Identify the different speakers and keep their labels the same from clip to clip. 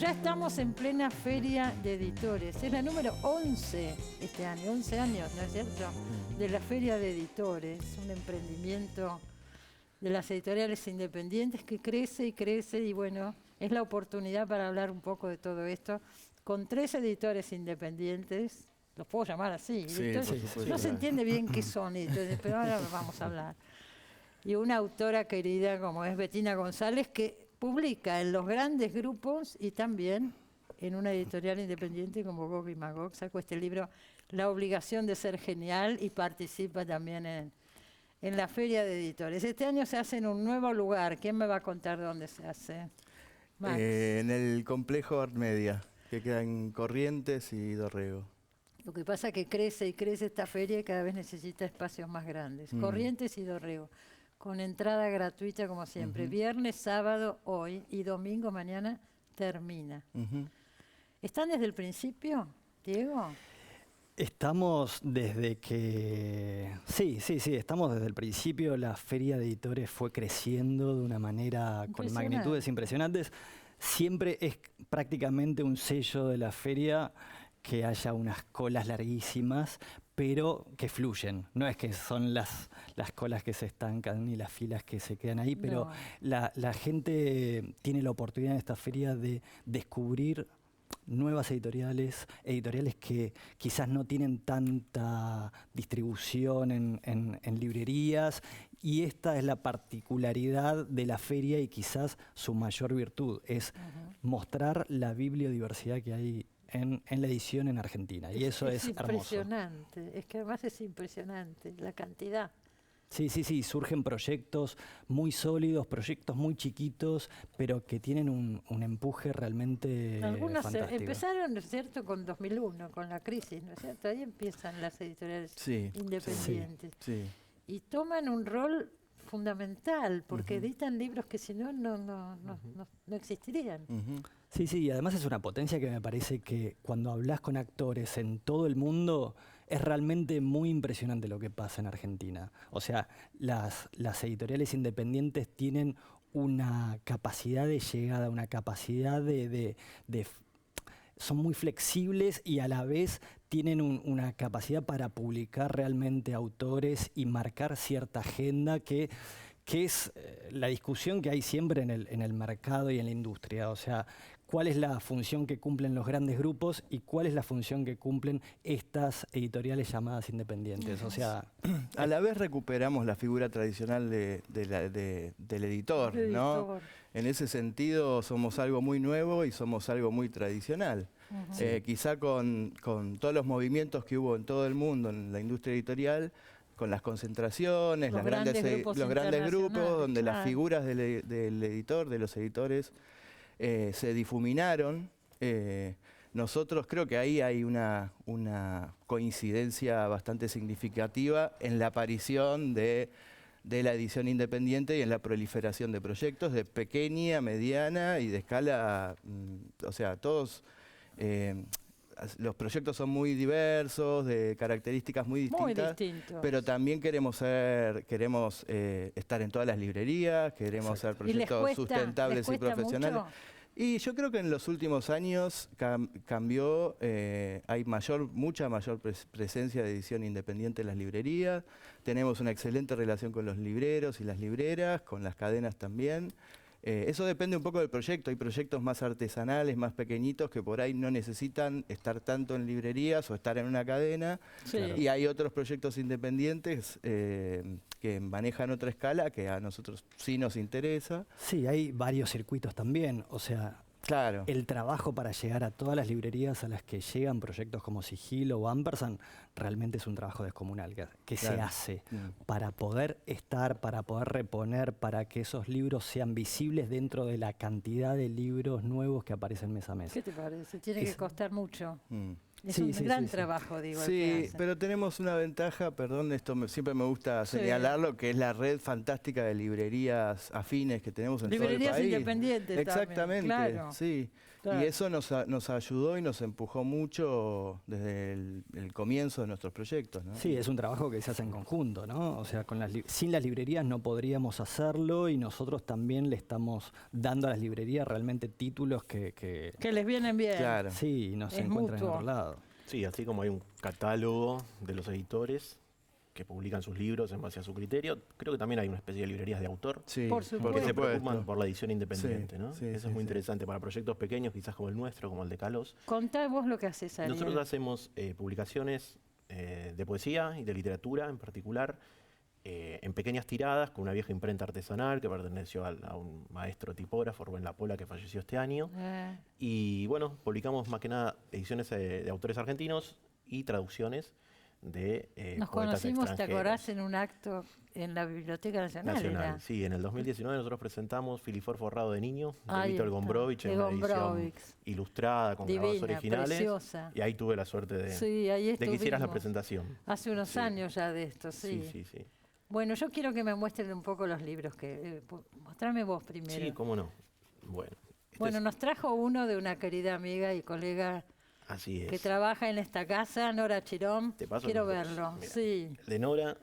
Speaker 1: ya estamos en plena feria de editores. Es la número 11 este año, 11 años, ¿no es cierto? De la feria de editores, un emprendimiento de las editoriales independientes que crece y crece, y bueno, es la oportunidad para hablar un poco de todo esto con 3 editores independientes. Los puedo llamar así.
Speaker 2: Sí,
Speaker 1: Editores, no se entiende bien qué son editores, pero ahora vamos a hablar. Y una autora querida como es Bettina González, que publica en los grandes grupos y también en una editorial independiente como Gog y Magog. Sacó este libro, La obligación de ser genial, y participa también en la feria de editores. Este año se hace en un nuevo lugar. ¿Quién me va a contar dónde se hace? Max.
Speaker 2: En el complejo Art Media, que queda en Corrientes y Dorrego.
Speaker 1: Lo que pasa es que crece y crece esta feria y cada vez necesita espacios más grandes. Corrientes y Dorrego, con entrada gratuita como siempre. Viernes, sábado, hoy, y domingo mañana termina. ¿Están desde el principio, Diego?
Speaker 3: Estamos desde que... Sí, estamos desde el principio. La feria de editores fue creciendo de una manera con magnitudes impresionantes. Siempre es prácticamente un sello de la feria que haya unas colas larguísimas, pero que fluyen. No es que son las colas que se estancan ni las filas que se quedan ahí, pero la gente tiene la oportunidad en esta feria de descubrir nuevas editoriales que quizás no tienen tanta distribución en librerías, y esta es la particularidad de la feria y quizás su mayor virtud, es mostrar la bibliodiversidad que hay en la edición en Argentina, y eso es hermoso.
Speaker 1: Impresionante, es que además es impresionante la cantidad.
Speaker 3: Sí, surgen proyectos muy sólidos, proyectos muy chiquitos, pero que tienen un empuje realmente
Speaker 1: Algunos
Speaker 3: fantástico.
Speaker 1: Empezaron, ¿no es cierto?, con 2001, con la crisis, ¿no es cierto? Ahí empiezan las editoriales independientes.
Speaker 2: Sí.
Speaker 1: Y toman un rol fundamental, porque editan libros que si no, no existirían.
Speaker 3: Sí, y además es una potencia que me parece que cuando hablas con actores en todo el mundo, es realmente muy impresionante lo que pasa en Argentina. O sea, las editoriales independientes tienen una capacidad de llegada, una capacidad son muy flexibles, y a la vez tienen una capacidad para publicar realmente autores y marcar cierta agenda que es la discusión que hay siempre en el mercado y en la industria. O sea, ¿cuál es la función que cumplen los grandes grupos y cuál es la función que cumplen estas editoriales llamadas independientes? O sea,
Speaker 2: a la vez recuperamos la figura tradicional del editor, ¿no? En ese sentido somos algo muy nuevo y somos algo muy tradicional. Quizá con todos los movimientos que hubo en todo el mundo en la industria editorial, con las concentraciones, los grandes grupos donde las figuras del editor, de los editores, se difuminaron. Nosotros creo que ahí hay una coincidencia bastante significativa en la aparición de la edición independiente y en la proliferación de proyectos de pequeña, mediana y de escala, o sea, todos... los proyectos son muy diversos, de características muy distintas, pero también queremos estar en todas las librerías, queremos hacer proyectos sustentables y profesionales.
Speaker 1: Mucho?
Speaker 2: Y yo creo que en los últimos años cambió, hay mucha mayor presencia de edición independiente en las librerías, tenemos una excelente relación con los libreros y las libreras, con las cadenas también. Eso depende un poco del proyecto. Hay proyectos más artesanales, más pequeñitos, que por ahí no necesitan estar tanto en librerías o estar en una cadena. Y hay otros proyectos independientes que manejan otra escala que a nosotros sí nos interesa.
Speaker 3: Sí, hay varios circuitos también. O sea, el trabajo para llegar a todas las librerías a las que llegan proyectos como Sigilo o Ampersand realmente es un trabajo descomunal que se hace para poder estar, para poder reponer, para que esos libros sean visibles dentro de la cantidad de libros nuevos que aparecen mes a mes.
Speaker 1: ¿Qué te parece? Tiene que costar mucho. Es un gran trabajo, digo.
Speaker 2: Sí, pero tenemos una ventaja, perdón, siempre me gusta señalarlo, que es la red fantástica de librerías afines que tenemos en todo el país.
Speaker 1: Librerías independientes.
Speaker 2: Exactamente,
Speaker 1: también, claro.
Speaker 2: Sí.
Speaker 1: Claro.
Speaker 2: Y eso nos ayudó y nos empujó mucho desde el comienzo de nuestros proyectos, ¿no?
Speaker 3: Sí, es un trabajo que se hace en conjunto, ¿no? O sea, sin las librerías no podríamos hacerlo y nosotros también le estamos dando a las librerías realmente títulos que
Speaker 1: les vienen bien.
Speaker 2: Claro.
Speaker 3: sí, no se
Speaker 1: Es
Speaker 3: encuentran en
Speaker 1: mutuo.
Speaker 3: otro lado.
Speaker 4: Sí, así como hay un catálogo de los editores que publican sus libros en base a su criterio, creo que también hay una especie de librerías de autor
Speaker 2: Sí,
Speaker 1: Por supuesto.
Speaker 4: que se
Speaker 2: supuesto.
Speaker 4: preocupan por la edición independiente,
Speaker 2: Sí,
Speaker 4: ¿no?
Speaker 2: sí,
Speaker 4: Eso
Speaker 2: sí,
Speaker 4: es muy
Speaker 2: sí.
Speaker 4: interesante para proyectos pequeños, quizás como el nuestro, como el de Calos.
Speaker 1: Contá vos lo que haces, Ariel.
Speaker 4: Nosotros hacemos publicaciones de poesía y de literatura en particular, en pequeñas tiradas, con una vieja imprenta artesanal que perteneció a un maestro tipógrafo, Rubén Lapola, que falleció este año. Y bueno, publicamos más que nada ediciones de autores argentinos y traducciones de
Speaker 1: Nos
Speaker 4: poetas
Speaker 1: conocimos, ¿te
Speaker 4: extranjeros.
Speaker 1: acordás? En un acto en la Biblioteca Nacional. era.
Speaker 4: Sí, en el 2019 nosotros presentamos Filifor Forrado de Niño, de
Speaker 1: Ahí
Speaker 4: Víctor
Speaker 1: está,
Speaker 4: Gombrowicz,
Speaker 1: de
Speaker 4: en una edición
Speaker 1: Gombrowicz.
Speaker 4: ilustrada con grabados
Speaker 1: Divina,
Speaker 4: originales.
Speaker 1: preciosa.
Speaker 4: Y ahí tuve la suerte de,
Speaker 1: Sí, ahí
Speaker 4: de que hicieras la
Speaker 1: estuvimos.
Speaker 4: presentación.
Speaker 1: Hace unos
Speaker 4: Sí.
Speaker 1: años ya de esto, sí.
Speaker 4: Sí.
Speaker 1: Bueno, yo quiero que me muestren un poco los libros. Mostrame vos primero.
Speaker 4: Sí, cómo no. Bueno, este
Speaker 1: Bueno,
Speaker 4: es-
Speaker 1: nos trajo uno de una querida amiga y colega
Speaker 4: así es.
Speaker 1: que trabaja en esta casa, Nora Chirón.
Speaker 4: Te paso
Speaker 1: Quiero
Speaker 4: los dos.
Speaker 1: verlo.
Speaker 4: Mira.
Speaker 1: Sí,
Speaker 4: De Nora,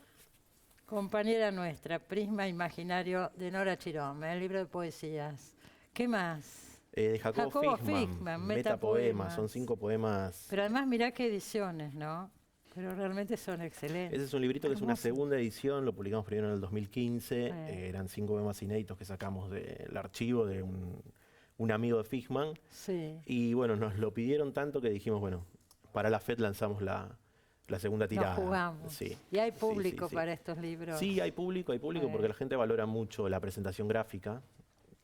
Speaker 1: compañera nuestra, Prisma Imaginario de Nora Chirón, el libro de poesías. ¿Qué más?
Speaker 4: de Jacobo
Speaker 1: Jacobo
Speaker 4: Fichman,
Speaker 1: Fichman,
Speaker 4: Metapoemas. Son
Speaker 1: Metapoemas.
Speaker 4: 5 poemas.
Speaker 1: Pero además mirá qué ediciones, ¿no? Pero realmente son excelentes.
Speaker 4: Ese es un librito que es una
Speaker 1: Hermoso.
Speaker 4: segunda edición, lo publicamos primero en el 2015. Eran 5 poemas inéditos que sacamos del archivo de un amigo de Fichman.
Speaker 1: Sí.
Speaker 4: Y bueno, nos lo pidieron tanto que dijimos, bueno, para la FED lanzamos la segunda tirada.
Speaker 1: Nos jugamos.
Speaker 4: Sí.
Speaker 1: Y hay
Speaker 4: Sí,
Speaker 1: público
Speaker 4: sí.
Speaker 1: para estos libros.
Speaker 4: Sí, hay público porque la gente valora mucho la presentación gráfica,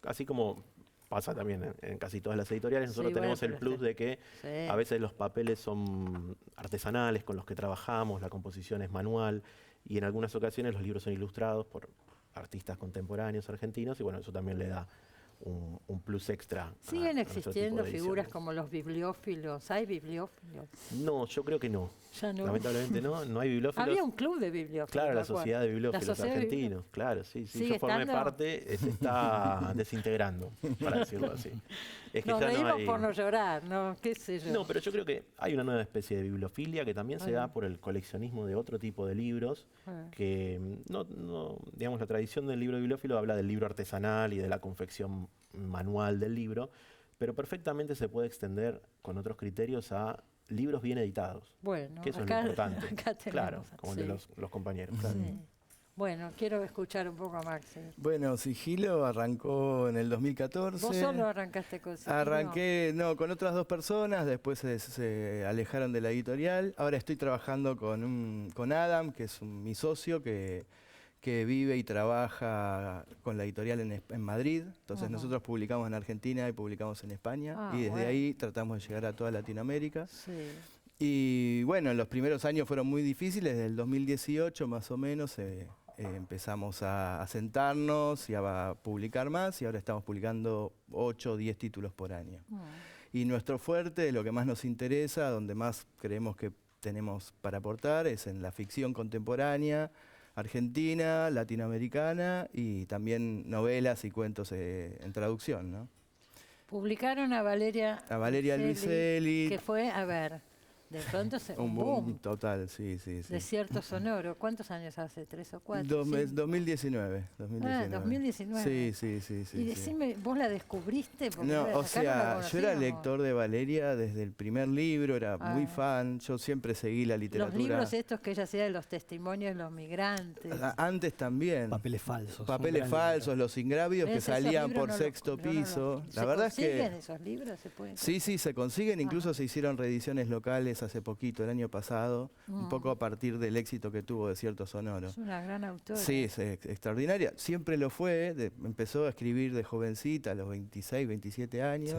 Speaker 4: así como pasa también en casi todas las editoriales. Nosotros
Speaker 1: Sí, bueno,
Speaker 4: tenemos el
Speaker 1: pero
Speaker 4: plus
Speaker 1: este-
Speaker 4: de que
Speaker 1: Sí.
Speaker 4: a veces los papeles son artesanales con los que trabajamos, la composición es manual y en algunas ocasiones los libros son ilustrados por artistas contemporáneos argentinos y bueno, eso también le da un plus extra.
Speaker 1: ¿Siguen
Speaker 4: a nuestro
Speaker 1: existiendo
Speaker 4: tipo de
Speaker 1: figuras
Speaker 4: ediciones.
Speaker 1: como los bibliófilos? ¿Hay bibliófilos?
Speaker 4: No, yo creo que no.
Speaker 1: Ya no.
Speaker 4: Lamentablemente no hay bibliófilos.
Speaker 1: Había un club de bibliófilos.
Speaker 4: Claro,
Speaker 1: me
Speaker 4: la
Speaker 1: acuerdo.
Speaker 4: Sociedad de Bibliófilos
Speaker 1: La Sociedad de
Speaker 4: Argentinos, claro, sí.
Speaker 1: ¿Sigue
Speaker 4: Yo formé
Speaker 1: estando?
Speaker 4: parte, se está desintegrando, para decirlo así. Es que
Speaker 1: Nos
Speaker 4: ya no
Speaker 1: reímos
Speaker 4: hay...
Speaker 1: por no llorar, ¿no? ¿Qué sé yo?
Speaker 4: No, pero yo creo que hay una nueva especie de bibliofilia que también se da por el coleccionismo de otro tipo de libros, que digamos, la tradición del libro bibliófilo habla del libro artesanal y de la confección manual del libro, pero perfectamente se puede extender con otros criterios a libros bien editados,
Speaker 1: Bueno,
Speaker 4: que eso
Speaker 1: acá,
Speaker 4: es lo importante.
Speaker 1: acá tenemos,
Speaker 4: Claro, como el de
Speaker 1: sí.
Speaker 4: los compañeros. Claro.
Speaker 1: Sí. Bueno, quiero escuchar un poco a Maxi.
Speaker 2: Bueno, Sigilo arrancó en el 2014.
Speaker 1: ¿Vos solo arrancaste con Sigilo?
Speaker 2: Arranqué, no, con otras 2 personas, después se alejaron de la editorial. Ahora estoy trabajando con Adam, que es mi socio, que vive y trabaja con la editorial en Madrid. Entonces nosotros publicamos en Argentina y publicamos en España. Y desde
Speaker 1: bueno.
Speaker 2: ahí tratamos de llegar a toda Latinoamérica.
Speaker 1: Sí.
Speaker 2: Y bueno, los primeros años fueron muy difíciles. Desde el 2018 más o menos empezamos a sentarnos y a publicar más. Y ahora estamos publicando 8 o 10 títulos por año. Y nuestro fuerte, lo que más nos interesa, donde más creemos que tenemos para aportar, es en la ficción contemporánea, argentina, latinoamericana y también novelas y cuentos en traducción, ¿no?
Speaker 1: Publicaron a Valeria
Speaker 2: Luiselli,
Speaker 1: que fue, a ver, de pronto se
Speaker 2: un boom total, sí.
Speaker 1: Desierto Sonoro. ¿Cuántos años hace? ¿3 o 4?
Speaker 2: 2019.
Speaker 1: Ah, 2019.
Speaker 2: Sí.
Speaker 1: Y decime, ¿vos la descubriste? Porque
Speaker 2: No,
Speaker 1: acá
Speaker 2: o
Speaker 1: no
Speaker 2: sea,
Speaker 1: la
Speaker 2: yo era
Speaker 1: conocíamos.
Speaker 2: lector de Valeria desde el primer libro, era muy fan, yo siempre seguí la literatura.
Speaker 1: Los libros estos que ella hacía de los testimonios de los migrantes.
Speaker 2: Antes también.
Speaker 3: Papeles falsos.
Speaker 2: Papeles
Speaker 3: un gran
Speaker 2: falsos,
Speaker 3: libro.
Speaker 2: los ingrávidos que
Speaker 1: ¿Ves? Esos
Speaker 2: salían
Speaker 1: libros
Speaker 2: por
Speaker 1: no los-
Speaker 2: sexto
Speaker 1: yo no los-
Speaker 2: piso.
Speaker 1: ¿Se
Speaker 2: La verdad es
Speaker 1: consiguen
Speaker 2: que
Speaker 1: esos libros? ¿Se pueden
Speaker 2: sí, se consiguen, incluso se hicieron reediciones locales hace poquito, el año pasado, un poco a partir del éxito que tuvo Desierto Sonoro.
Speaker 1: Es una gran autora.
Speaker 2: Sí, es extraordinaria. Siempre lo fue, empezó a escribir de jovencita, a los 26, 27 años.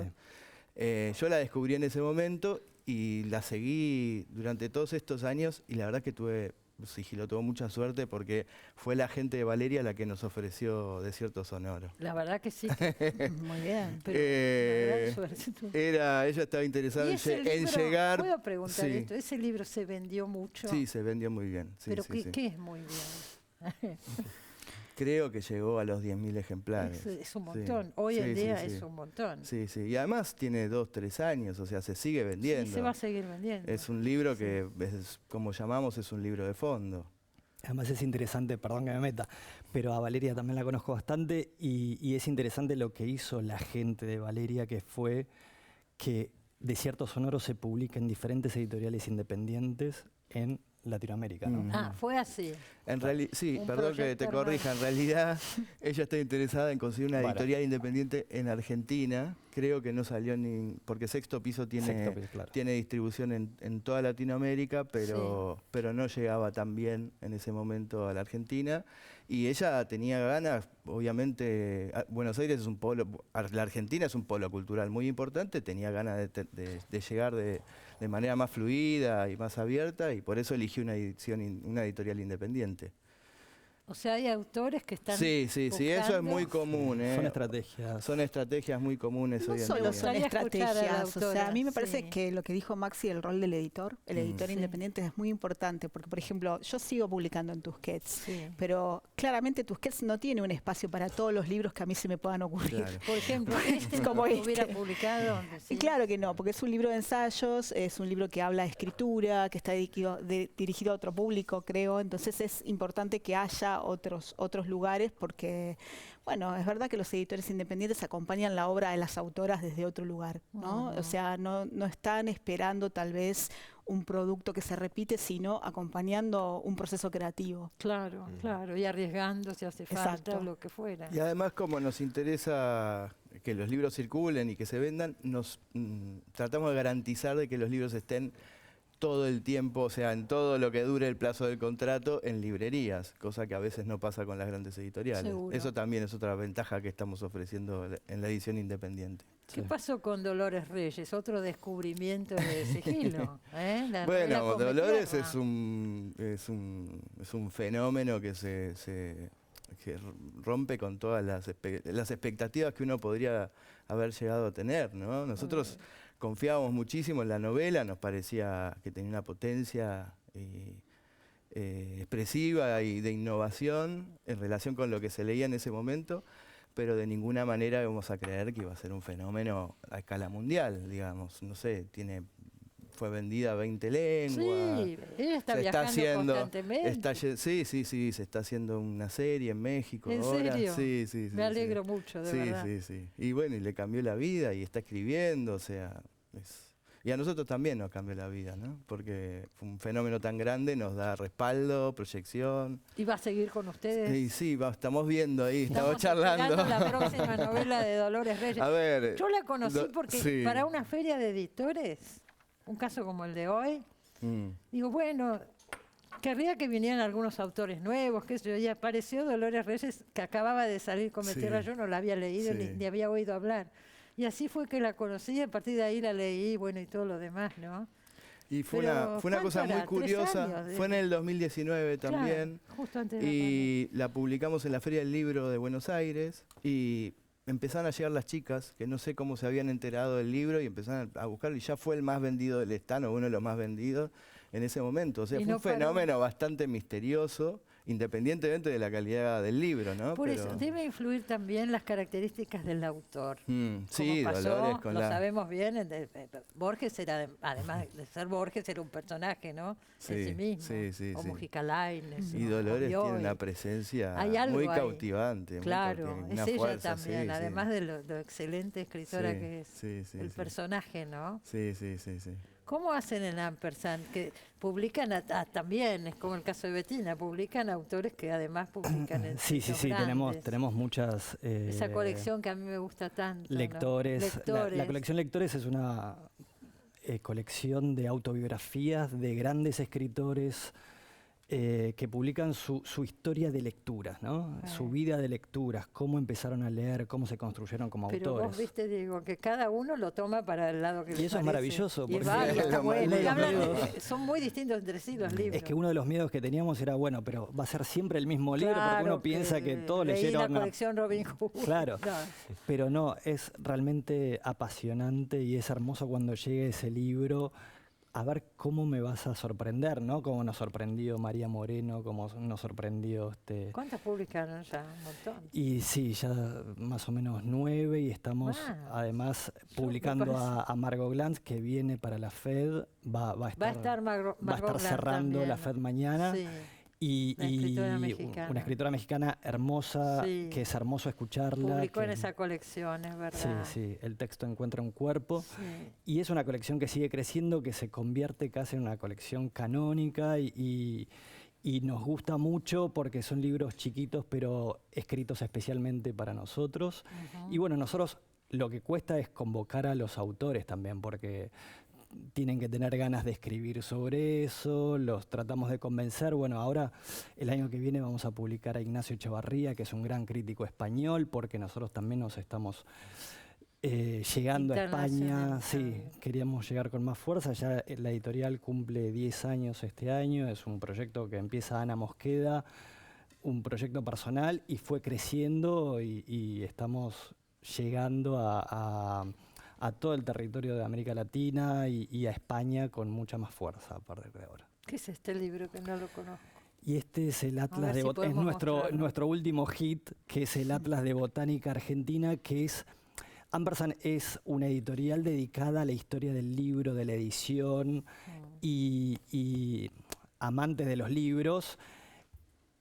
Speaker 3: Sí.
Speaker 2: Yo la descubrí en ese momento y la seguí durante todos estos años y la verdad que Sigilo tuvo mucha suerte porque fue la gente de Valeria la que nos ofreció Desierto Sonoro.
Speaker 1: La verdad que sí. Muy bien. Pero
Speaker 2: Eh,
Speaker 1: una gran suerte tuvo.
Speaker 2: Ella estaba interesada
Speaker 1: Y ese
Speaker 2: en
Speaker 1: libro,
Speaker 2: llegar.
Speaker 1: ¿puedo preguntar
Speaker 2: Sí.
Speaker 1: esto? ¿Ese libro se vendió mucho?
Speaker 2: Sí, se vendió muy bien. Sí,
Speaker 1: ¿Pero
Speaker 2: sí, sí.
Speaker 1: qué es muy bien?
Speaker 2: Creo que llegó a los 10.000 ejemplares.
Speaker 1: Es un montón. Hoy en día es un montón.
Speaker 2: Sí, sí. Y además tiene 2, 3 años, o sea, se sigue vendiendo.
Speaker 1: Sí, se va a seguir vendiendo.
Speaker 2: Es un libro que, como llamamos, es un libro de fondo.
Speaker 3: Además es interesante, perdón que me meta, pero a Valeria también la conozco bastante y es interesante lo que hizo la gente de Valeria, que fue que Desierto Sonoro se publica en diferentes editoriales independientes en Latinoamérica, ¿no?
Speaker 1: Fue así.
Speaker 2: En realidad, sí, perdón que te corrija, en realidad ella está interesada en conseguir una editorial independiente en Argentina. Creo que no salió porque Sexto Piso tiene distribución en toda Latinoamérica, pero no llegaba tan bien en ese momento a la Argentina. Y ella tenía ganas, obviamente, Buenos Aires es un polo, la Argentina es un polo cultural muy importante, tenía ganas de llegar de manera más fluida y más abierta, y por eso eligió una editorial independiente.
Speaker 1: O sea, hay autores que están
Speaker 2: Sí, eso es muy común.
Speaker 3: Son estrategias
Speaker 2: muy comunes hoy en día.
Speaker 5: No solo son estrategias, o sea, a mí me parece
Speaker 1: sí.
Speaker 5: que lo que dijo Maxi, el rol del editor, el editor independiente es muy importante, porque por ejemplo, yo sigo publicando en Tusquets, pero claramente Tusquets no tiene un espacio para todos los libros que a mí se me puedan ocurrir.
Speaker 2: Claro.
Speaker 1: Por ejemplo,
Speaker 5: como
Speaker 1: hubiera publicado.
Speaker 5: Y claro que no, porque es un libro de ensayos, es un libro que habla de escritura, que está dirigido a otro público, creo, entonces es importante que haya otros lugares, porque bueno, es verdad que los editores independientes acompañan la obra de las autoras desde otro lugar, ¿no? O sea, no están esperando tal vez un producto que se repite, sino acompañando un proceso creativo.
Speaker 1: Claro, claro, y arriesgando si hace falta o lo que fuera.
Speaker 2: Y además, como nos interesa que los libros circulen y que se vendan, tratamos de garantizar de que los libros estén todo el tiempo, o sea, en todo lo que dure el plazo del contrato, en librerías, cosa que a veces no pasa con las grandes editoriales.
Speaker 1: Seguro.
Speaker 2: Eso también es otra ventaja que estamos ofreciendo en la edición independiente.
Speaker 1: ¿Qué pasó con Dolores Reyes? Otro descubrimiento de sigilo.
Speaker 2: Bueno, Dolores es un fenómeno que que rompe con todas las expectativas que uno podría haber llegado a tener, ¿no? Nosotros confiábamos muchísimo en la novela, nos parecía que tenía una potencia expresiva y de innovación en relación con lo que se leía en ese momento, pero de ninguna manera íbamos a creer que iba a ser un fenómeno a escala mundial, digamos. No sé, fue vendida a 20 lenguas.
Speaker 1: Sí, ella está viajando constantemente.
Speaker 2: Se está haciendo una serie en México
Speaker 1: ¿En
Speaker 2: ahora.
Speaker 1: serio?
Speaker 2: Sí.
Speaker 1: Me alegro mucho, de verdad.
Speaker 2: Sí. Y bueno, y le cambió la vida y está escribiendo, o sea... Y a nosotros también nos cambió la vida, ¿no? Porque un fenómeno tan grande nos da respaldo, proyección.
Speaker 1: ¿Y va a seguir con ustedes?
Speaker 2: Sí, estamos viendo ahí, estamos charlando.
Speaker 1: La próxima novela de Dolores Reyes.
Speaker 2: A ver,
Speaker 1: yo la conocí porque para una feria de editores, un caso como el de hoy, digo, bueno, querría que vinieran algunos autores nuevos, qué sé yo, y apareció Dolores Reyes, que acababa de salir con Tierra, yo no la había leído ni había oído hablar. Y así fue que la conocí, y a partir de ahí la leí, bueno, y todo lo demás, ¿no?
Speaker 2: Y fue una cosa muy curiosa, fue en el 2019 también,
Speaker 1: claro, justo antes de
Speaker 2: y la publicamos en la Feria del Libro de Buenos Aires, y empezaron a llegar las chicas, que no sé cómo se habían enterado del libro, y empezaron a buscarlo, y ya fue el más vendido del stand, o uno de los más vendidos en ese momento. O sea, fue un fenómeno bastante misterioso, independientemente de la calidad del libro, ¿no?
Speaker 1: Por eso, debe influir también las características del autor.
Speaker 2: Sí,
Speaker 1: pasó,
Speaker 2: Dolores con
Speaker 1: lo sabemos bien. Borges era, además de ser Borges, era un personaje, ¿no? En sí mismo. O Mujica Lainez.
Speaker 2: Y Dolores tiene una presencia muy cautivante.
Speaker 1: Claro,
Speaker 2: muy
Speaker 1: es ella también, además de lo excelente escritora que es el personaje, ¿no?
Speaker 2: Sí.
Speaker 1: ¿Cómo hacen en Ampersand? Que publican también, es como el caso de Bettina, publican autores que además publican en
Speaker 3: Sí, tenemos muchas...
Speaker 1: esa colección que a mí me gusta tanto.
Speaker 3: Lectores. ¿No? La colección Lectores es una colección de autobiografías de grandes escritores que publican su historia de lecturas, ¿no? Su vida de lecturas, cómo empezaron a leer, cómo se construyeron como autores.
Speaker 1: Pero vos viste, digo, que cada uno lo toma para el lado que le
Speaker 3: Y eso
Speaker 1: parece.
Speaker 3: es maravilloso.
Speaker 1: Y son muy distintos entre sí los libros.
Speaker 3: Es que uno de los miedos que teníamos era, bueno, pero va a ser siempre el mismo libro, porque uno piensa que todos leyeron...
Speaker 1: la colección Robin Hood.
Speaker 3: Claro, pero no, es realmente apasionante y es hermoso cuando llega ese libro a ver cómo me vas a sorprender, ¿no? Como nos sorprendió María Moreno, como nos sorprendió
Speaker 1: ¿Cuántas publicaron ya? Un montón.
Speaker 3: Y sí, ya más o menos 9 y estamos además publicando a Margot Glantz, que viene para la FED, va a estar cerrando
Speaker 1: también,
Speaker 3: la FED mañana.
Speaker 1: Sí.
Speaker 3: Y una escritora mexicana hermosa,
Speaker 1: sí,
Speaker 3: que es hermoso escucharla.
Speaker 1: Publicó en esa colección, es verdad.
Speaker 3: Sí, el texto encuentra un cuerpo.
Speaker 1: Sí.
Speaker 3: Y es una colección que sigue creciendo, que se convierte casi en una colección canónica y nos gusta mucho porque son libros chiquitos, pero escritos especialmente para nosotros. Y bueno, nosotros lo que cuesta es convocar a los autores también, porque tienen que tener ganas de escribir sobre eso, los tratamos de convencer. Bueno, ahora el año que viene vamos a publicar a Ignacio Echevarría, que es un gran crítico español, porque nosotros también nos estamos llegando a España. Sí, queríamos llegar con más fuerza. Ya la editorial cumple 10 años este año, es un proyecto que empieza Ana Mosqueda, un proyecto personal, y fue creciendo y estamos llegando a todo el territorio de América Latina y a España con mucha más fuerza a partir de ahora.
Speaker 1: ¿Qué es este libro que no lo conozco?
Speaker 3: Y este es el Atlas de Botánica, es nuestro último hit, que es el Atlas de Botánica Argentina, que es... Ampersand es una editorial dedicada a la historia del libro, de la edición y amantes de los libros.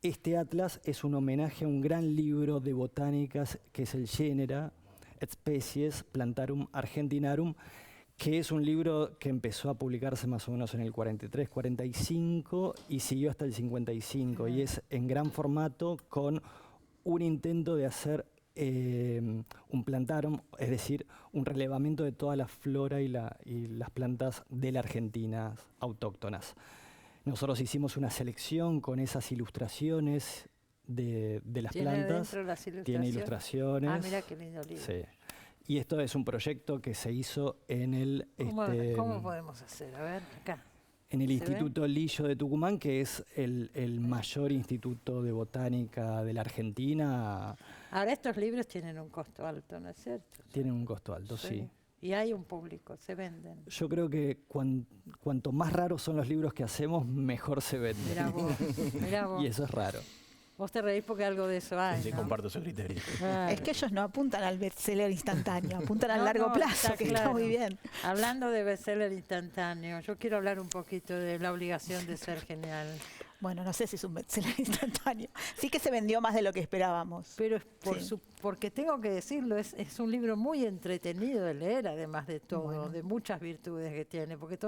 Speaker 3: Este atlas es un homenaje a un gran libro de botánicas que es el Genera et Species Plantarum Argentinarum, que es un libro que empezó a publicarse más o menos en el 43-45 y siguió hasta el 55, y es en gran formato con un intento de hacer un plantarum, es decir, un relevamiento de toda la flora y las plantas de la Argentina autóctonas. Nosotros hicimos una selección con esas ilustraciones de las plantas. Tiene ilustraciones.
Speaker 1: Ah, mira qué lindo libro.
Speaker 3: Sí. Y esto es un proyecto que se hizo en el...
Speaker 1: ¿Cómo podemos hacer? A ver, acá.
Speaker 3: En el Instituto Lillo de Tucumán, que es el mayor instituto de botánica de la Argentina.
Speaker 1: Ahora, estos libros tienen un costo alto, ¿no es cierto?
Speaker 3: Tienen un costo alto, sí.
Speaker 1: Y hay un público, se venden.
Speaker 3: Yo creo que cuanto más raros son los libros que hacemos, mejor se venden.
Speaker 1: Mirá vos.
Speaker 3: Y eso es raro.
Speaker 1: Vos te reís porque algo de eso hay,
Speaker 4: Sí,
Speaker 1: ¿no?
Speaker 4: comparto ese criterio.
Speaker 1: Claro.
Speaker 5: Es que ellos no apuntan al bestseller instantáneo, apuntan al largo plazo, que está muy bien.
Speaker 1: Hablando de bestseller instantáneo, yo quiero hablar un poquito de La obligación de ser genial.
Speaker 5: Bueno, no sé si es un bestseller instantáneo. Sí que se vendió más de lo que esperábamos.
Speaker 1: Pero porque tengo que decirlo, es un libro muy entretenido de leer, además de todo, de muchas virtudes que tiene, porque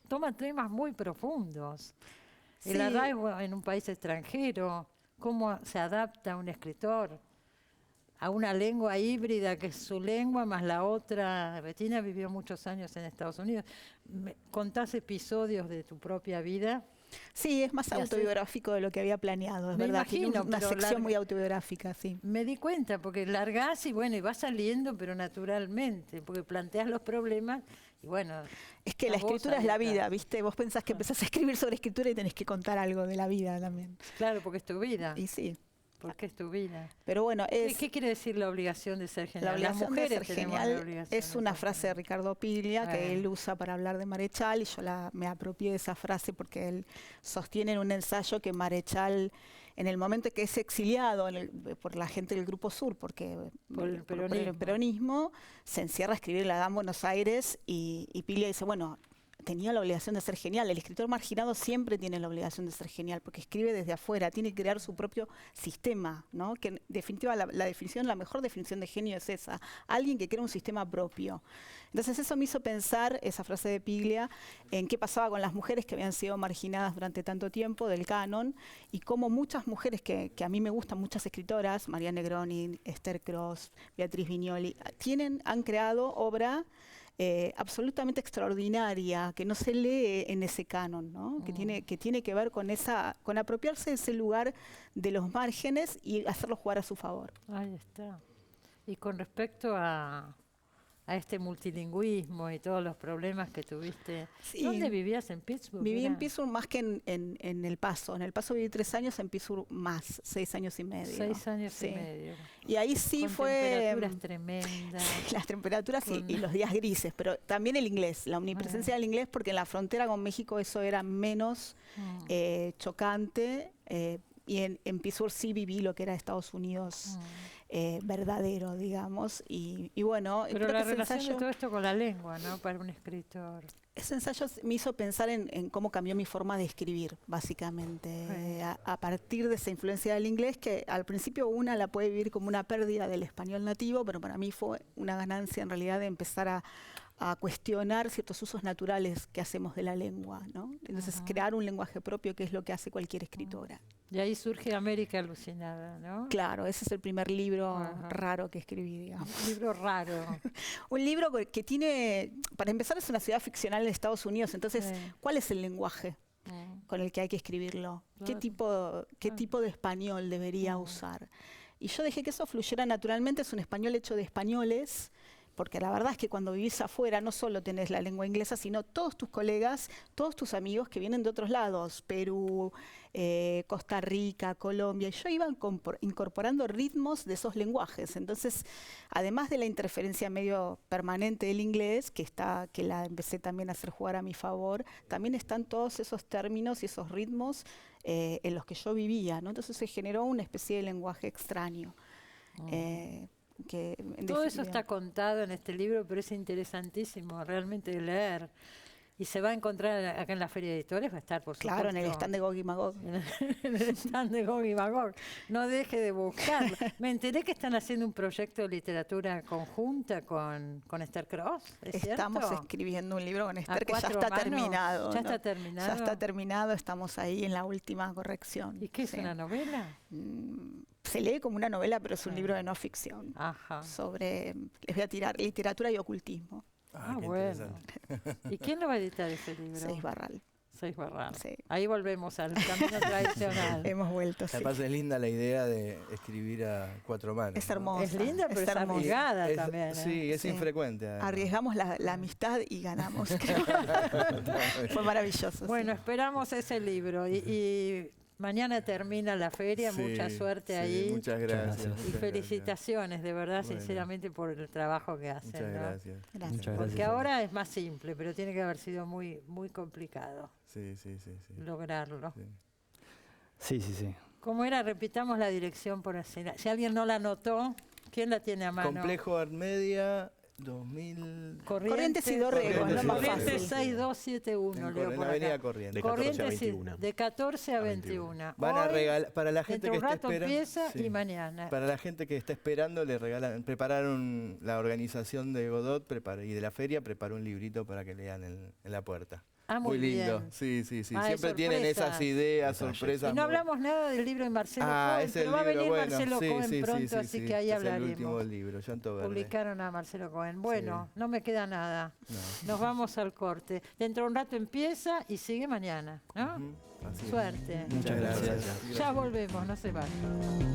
Speaker 1: toma temas muy profundos. El arraigo en un país extranjero, cómo se adapta un escritor a una lengua híbrida que es su lengua más la otra. Bettina vivió muchos años en Estados Unidos. ¿Contás episodios de tu propia vida?
Speaker 5: Sí, es más autobiográfico de lo que había planeado, es verdad.
Speaker 1: Imagino,
Speaker 5: tiene una sección muy autobiográfica, sí.
Speaker 1: Me di cuenta, porque largás y bueno, y va saliendo, pero naturalmente, porque planteas los problemas y bueno...
Speaker 5: Es que la escritura es la vida, ¿viste? Vos pensás que empezás a escribir sobre escritura y tenés que contar algo de la vida también.
Speaker 1: Claro, porque es tu vida.
Speaker 5: Y sí.
Speaker 1: Porque es tu vida.
Speaker 5: Pero bueno,
Speaker 1: ¿Qué quiere decir la obligación de ser genial?
Speaker 5: La obligación de ser genial es una frase de Ricardo Piglia que él usa para hablar de Marechal, y yo me apropié de esa frase porque él sostiene en un ensayo que Marechal, en el momento que es exiliado por la gente del Grupo Sur, porque por el peronismo, se encierra a escribir La Dame Buenos Aires, y Piglia dice, bueno, tenía la obligación de ser genial. El escritor marginado siempre tiene la obligación de ser genial, porque escribe desde afuera, tiene que crear su propio sistema, ¿no? Que en definitiva la mejor definición de genio es esa, alguien que crea un sistema propio. Entonces eso me hizo pensar, esa frase de Piglia, en qué pasaba con las mujeres que habían sido marginadas durante tanto tiempo del canon, y cómo muchas mujeres que a mí me gustan, muchas escritoras, María Negroni, Esther Cross, Beatriz Viñoli, han creado obra absolutamente extraordinaria, que no se lee en ese canon, ¿no? Que tiene que ver con apropiarse de ese lugar de los márgenes y hacerlo jugar a su favor.
Speaker 1: Ahí está. Y con respecto a a este multilingüismo y todos los problemas que tuviste.
Speaker 5: Sí.
Speaker 1: ¿Dónde vivías? ¿En Pittsburgh?
Speaker 5: Viví en Pittsburgh más que en El Paso. En El Paso viví 3 años, en Pittsburgh más, 6 años y medio.
Speaker 1: 6 años
Speaker 5: Sí.
Speaker 1: y medio.
Speaker 5: Y ahí sí
Speaker 1: Con
Speaker 5: fue...
Speaker 1: temperaturas tremendas.
Speaker 5: Las temperaturas
Speaker 1: Con-
Speaker 5: y los días grises, pero también el inglés, la omnipresencia del inglés, porque en la frontera con México eso era menos chocante. Y en Pittsburgh sí viví lo que era Estados Unidos verdadero, digamos. Y bueno,
Speaker 1: Pero
Speaker 5: creo
Speaker 1: la
Speaker 5: que ese
Speaker 1: relación de
Speaker 5: ensayo,
Speaker 1: todo esto con la lengua, ¿no? Para un escritor.
Speaker 5: ese ensayo me hizo pensar en cómo cambió mi forma de escribir, básicamente.
Speaker 1: Sí.
Speaker 5: A partir de esa influencia del inglés, que al principio una la puede vivir como una pérdida del español nativo, pero para mí fue una ganancia en realidad de empezar a cuestionar ciertos usos naturales que hacemos de la lengua, ¿no? Entonces, crear un lenguaje propio, que es lo que hace cualquier escritora.
Speaker 1: Y ahí surge América Alucinada, ¿no?
Speaker 5: Claro, ese es el primer libro
Speaker 1: Ajá.
Speaker 5: raro que escribí, digamos.
Speaker 1: Un libro raro.
Speaker 5: Un libro que tiene, para empezar, es una ciudad ficcional de Estados Unidos, entonces,
Speaker 1: Sí.
Speaker 5: ¿cuál es el lenguaje con el que hay que escribirlo? ¿Qué
Speaker 1: Claro.
Speaker 5: tipo de español debería usar? Y yo dejé que eso fluyera naturalmente, es un español hecho de españoles, porque la verdad es que cuando vivís afuera no solo tenés la lengua inglesa, sino todos tus colegas, todos tus amigos que vienen de otros lados, Perú, Costa Rica, Colombia, y yo iba incorporando ritmos de esos lenguajes. Entonces, además de la interferencia medio permanente del inglés, que la empecé también a hacer jugar a mi favor, también están todos esos términos y esos ritmos en los que yo vivía, ¿no? Entonces se generó una especie de lenguaje extraño. Que en
Speaker 1: Todo eso
Speaker 5: definitiva-
Speaker 1: está contado en este libro, pero es interesantísimo realmente de leer. Y se va a encontrar acá en la Feria de Editores, va a estar, por supuesto.
Speaker 5: Claro, en el stand de Gog y Magog.
Speaker 1: En el stand de Gog y Magog. No deje de buscarlo. Me enteré que están haciendo un proyecto de literatura conjunta con Esther Cross, ¿es
Speaker 5: Estamos
Speaker 1: cierto?
Speaker 5: escribiendo un libro con
Speaker 1: ¿A
Speaker 5: Esther que ya
Speaker 1: 4
Speaker 5: está
Speaker 1: manos?
Speaker 5: terminado.
Speaker 1: ¿Ya
Speaker 5: ¿no?
Speaker 1: está terminado?
Speaker 5: Ya está terminado, estamos ahí en la última corrección.
Speaker 1: ¿Y qué es
Speaker 5: Sí.
Speaker 1: una novela?
Speaker 5: Se lee como una novela, pero es un
Speaker 1: Ah.
Speaker 5: libro de no ficción.
Speaker 1: Ajá.
Speaker 5: Sobre, les voy a tirar, literatura y ocultismo.
Speaker 1: Ah,
Speaker 2: qué
Speaker 1: bueno.
Speaker 2: interesante.
Speaker 1: ¿Y quién lo va a editar ese libro?
Speaker 5: 6 Barral.
Speaker 1: 6 Barral.
Speaker 5: Sí.
Speaker 1: Ahí volvemos al camino tradicional.
Speaker 5: Hemos vuelto, sí.
Speaker 2: Además es linda la idea de escribir a 4 manos.
Speaker 5: Es
Speaker 2: ¿no?
Speaker 5: hermosa.
Speaker 1: Es linda, pero es
Speaker 5: hermosa.
Speaker 1: arriesgada
Speaker 2: Es-
Speaker 1: también. ¿eh?
Speaker 2: Sí, es
Speaker 5: Sí.
Speaker 2: infrecuente. además.
Speaker 5: Arriesgamos la amistad y ganamos. Fue maravilloso.
Speaker 1: Bueno,
Speaker 5: sí.
Speaker 1: esperamos ese libro. Y mañana termina la feria.
Speaker 2: Sí,
Speaker 1: Mucha suerte
Speaker 2: sí,
Speaker 1: ahí.
Speaker 2: Muchas
Speaker 3: Muchas
Speaker 2: gracias.
Speaker 3: gracias.
Speaker 1: Y
Speaker 2: muchas
Speaker 1: felicitaciones, de verdad,
Speaker 2: Bueno.
Speaker 1: sinceramente, por el trabajo que hacen.
Speaker 2: Muchas
Speaker 1: ¿no?
Speaker 2: gracias.
Speaker 5: Gracias.
Speaker 3: Muchas
Speaker 1: Porque
Speaker 3: gracias.
Speaker 1: ahora es más simple, pero tiene que haber sido muy, muy complicado
Speaker 2: Sí, sí, sí. sí.
Speaker 1: lograrlo.
Speaker 2: Sí.
Speaker 3: Sí.
Speaker 1: ¿Cómo era? Repitamos la dirección por así. Si alguien no la anotó, ¿quién la tiene a mano?
Speaker 2: Complejo Art Media 2000.
Speaker 5: Corrientes y Dorrego,
Speaker 2: es lo más
Speaker 1: Corrientes
Speaker 2: fácil.
Speaker 1: 6271,
Speaker 2: en
Speaker 1: leo por
Speaker 2: Avenida
Speaker 1: acá.
Speaker 2: Corrientes.
Speaker 4: De 14 a
Speaker 1: Corrientes y-
Speaker 4: 21.
Speaker 1: de 14 a 21.
Speaker 2: Van a
Speaker 1: Hoy,
Speaker 2: regalar, para la gente
Speaker 1: dentro
Speaker 2: que
Speaker 1: de un
Speaker 2: está
Speaker 1: rato
Speaker 2: esperando.
Speaker 1: empieza
Speaker 2: sí.
Speaker 1: y mañana.
Speaker 2: Para la gente que está esperando, le regalan, prepararon la organización de Godot y de la feria, preparó un librito para que lean en la puerta.
Speaker 1: Ah, muy
Speaker 2: lindo.
Speaker 1: bien.
Speaker 2: Sí, sí, sí.
Speaker 1: Ah, hay
Speaker 2: Siempre tienen
Speaker 1: sorpresas.
Speaker 2: esas ideas,
Speaker 4: Detalles.
Speaker 2: sorpresas.
Speaker 1: Y no
Speaker 2: muy-
Speaker 1: hablamos nada del libro de Marcelo
Speaker 2: Ah,
Speaker 1: Cohen,
Speaker 2: es
Speaker 1: pero
Speaker 2: el
Speaker 1: va a
Speaker 2: libro,
Speaker 1: venir
Speaker 2: bueno,
Speaker 1: Marcelo
Speaker 2: sí,
Speaker 1: Cohen
Speaker 2: sí,
Speaker 1: pronto,
Speaker 2: sí,
Speaker 1: así
Speaker 2: sí,
Speaker 1: que ahí
Speaker 2: es el
Speaker 1: hablaremos.
Speaker 2: último libro, Llanto Verde.
Speaker 1: Publicaron a Marcelo Cohen. Bueno, no me queda nada.
Speaker 2: No.
Speaker 1: Nos vamos al corte. Dentro de un rato empieza y sigue mañana, ¿no?
Speaker 2: Ujú, así es.
Speaker 1: Suerte.
Speaker 3: Muchas gracias.
Speaker 1: Ya volvemos, no se vayan.